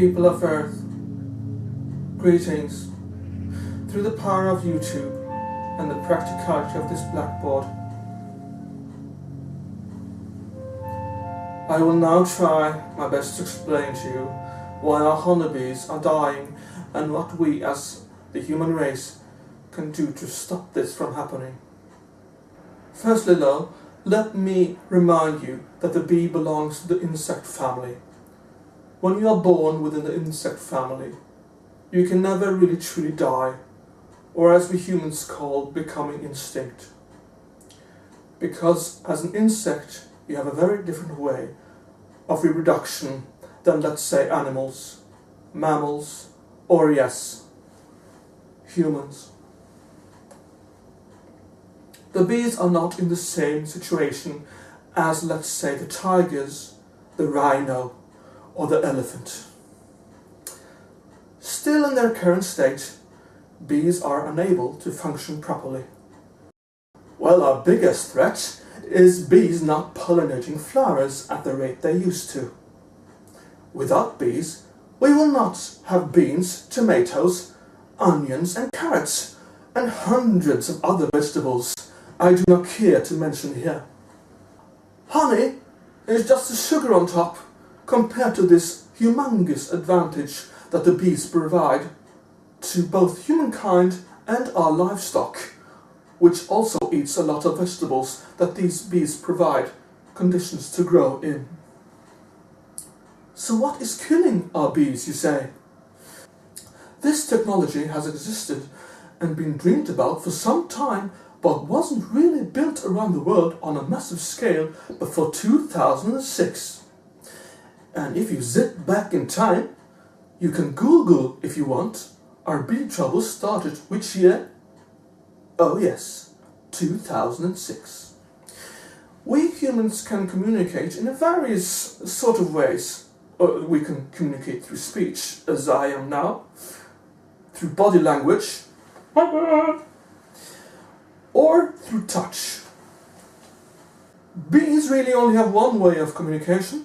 People of Earth, greetings. Through the power of YouTube and the practicality of this blackboard, I will now try my best to explain to you why our honeybees are dying and what we as the human race can do to stop this from happening. Firstly though, let me remind you that the bee belongs to the insect family. When you are born within the insect family, you can never really truly die, or as we humans call becoming extinct. Because as an insect, you have a very different way of reproduction than, let's say, animals, mammals, or yes, humans. The bees are not in the same situation as, let's say, the tigers, the rhino, or the elephant. Still in their current state, bees are unable to function properly. Well, our biggest threat is bees not pollinating flowers at the rate they used to. Without bees, we will not have beans, tomatoes, onions and carrots, and hundreds of other vegetables I do not care to mention here. Honey is just the sugar on top compared to this humongous advantage that the bees provide to both humankind and our livestock, which also eats a lot of vegetables that these bees provide conditions to grow in. So what is killing our bees, you say? This technology has existed and been dreamed about for some time, but wasn't really built around the world on a massive scale before 2006. And if you zip back in time, you can Google if you want. Our bee trouble started which year? Oh yes, 2006. We humans can communicate in various sort of ways. We can communicate through speech, as I am now, through body language, or through touch. Bees really only have one way of communication,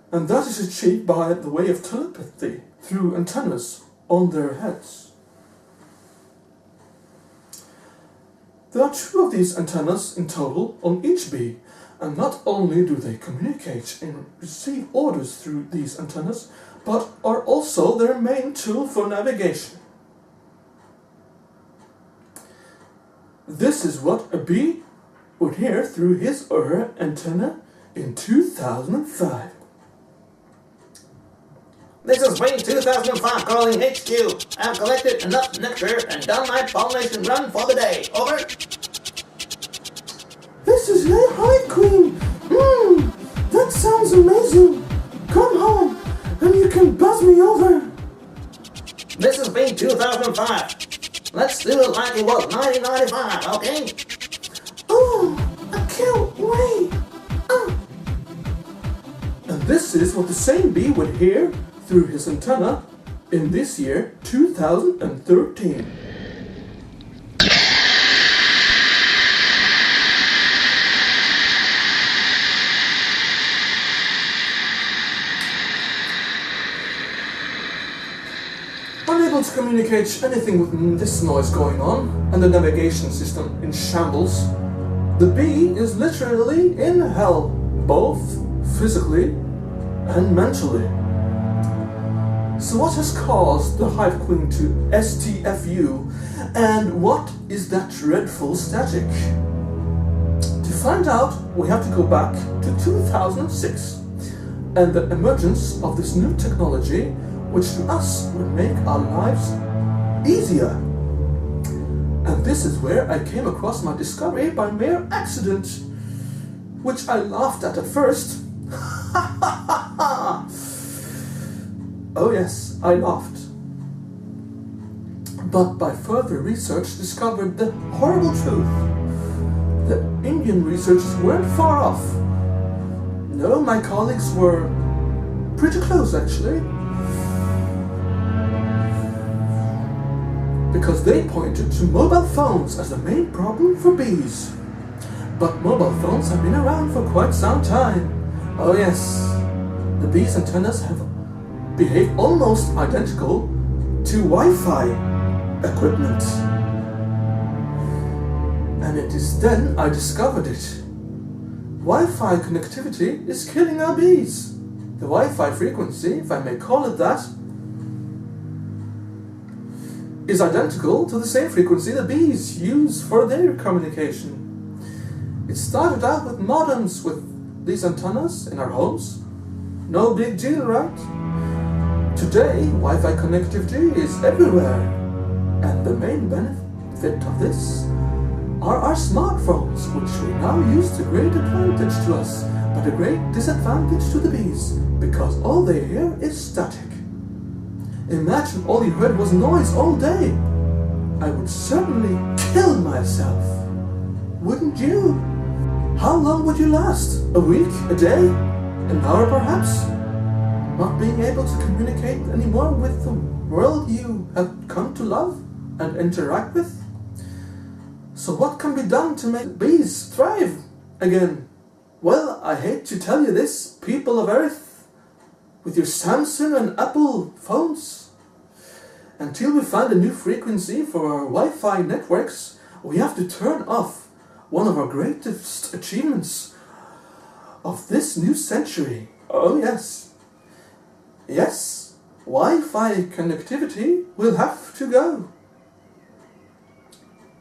and that is achieved by the way of telepathy through antennas on their heads. There are 2 of these antennas in total on each bee, and not only do they communicate and receive orders through these antennas, but are also their main tool for navigation. This is what a bee would hear through his or her antenna in 2005. This is Spring 2005 calling HQ. I've collected enough nectar and done my pollination run for the day. Over. This is your hive queen. That sounds amazing. Come home and you can buzz me over. This is Spring 2005. Let's do it like it was 1995, okay? Oh, I can't wait. And this is what the same bee would hear through his antenna in this year, 2013. Unable to communicate anything with this noise going on and the navigation system in shambles, the bee is literally in hell, both physically and mentally. So what has caused the hive queen to STFU, and what is that dreadful static? To find out, we have to go back to 2006 and the emergence of this new technology, which to us would make our lives easier. And this is where I came across my discovery by mere accident, which I laughed at first. Oh yes, I laughed. But by further research discovered the horrible truth. The Indian researchers weren't far off. No, my colleagues were pretty close actually. Because they pointed to mobile phones as the main problem for bees. But mobile phones have been around for quite some time. Oh yes, the bees' antennas have behave almost identical to Wi-Fi equipment. And it is then I discovered it. Wi-Fi connectivity is killing our bees. The Wi-Fi frequency, if I may call it that, is identical to the same frequency the bees use for their communication. It started out with modems with these antennas in our homes. No big deal, right? Today, Wi-Fi connectivity is everywhere. And the main benefit of this are our smartphones, which we now use to great advantage to us, but a great disadvantage to the bees, because all they hear is static. Imagine all you heard was noise all day. I would certainly kill myself. Wouldn't you? How long would you last? A week? A day? An hour perhaps? Not being able to communicate anymore with the world you have come to love and interact with? So what can be done to make bees thrive again? Well, I hate to tell you this, people of Earth, with your Samsung and Apple phones. Until we find a new frequency for our Wi-Fi networks, we have to turn off one of our greatest achievements of this new century. Oh yes. Yes, Wi-Fi connectivity will have to go.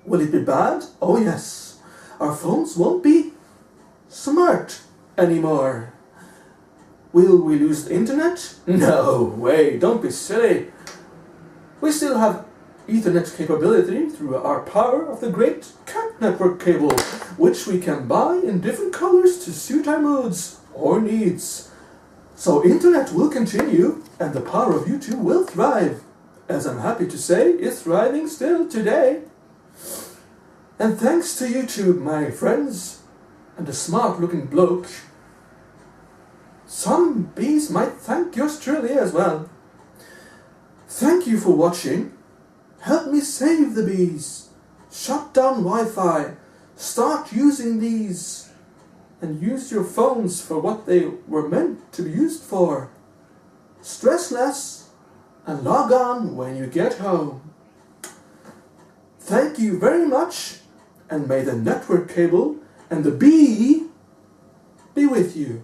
Will it be bad? Oh yes. Our phones won't be smart anymore. Will we lose the internet? No way, don't be silly. We still have Ethernet capability through our power of the great cat network cable, which we can buy in different colors to suit our moods or needs. So internet will continue and the power of YouTube will thrive, as I'm happy to say is thriving still today. And thanks to YouTube, my friends, and a smart looking bloke, some bees might thank yours truly as well. Thank you for watching. Help me save the bees. Shut down Wi-Fi. Start using these. And use your phones for what they were meant to be used for. Stress less and log on when you get home. Thank you very much, and may the network cable and the bee be with you.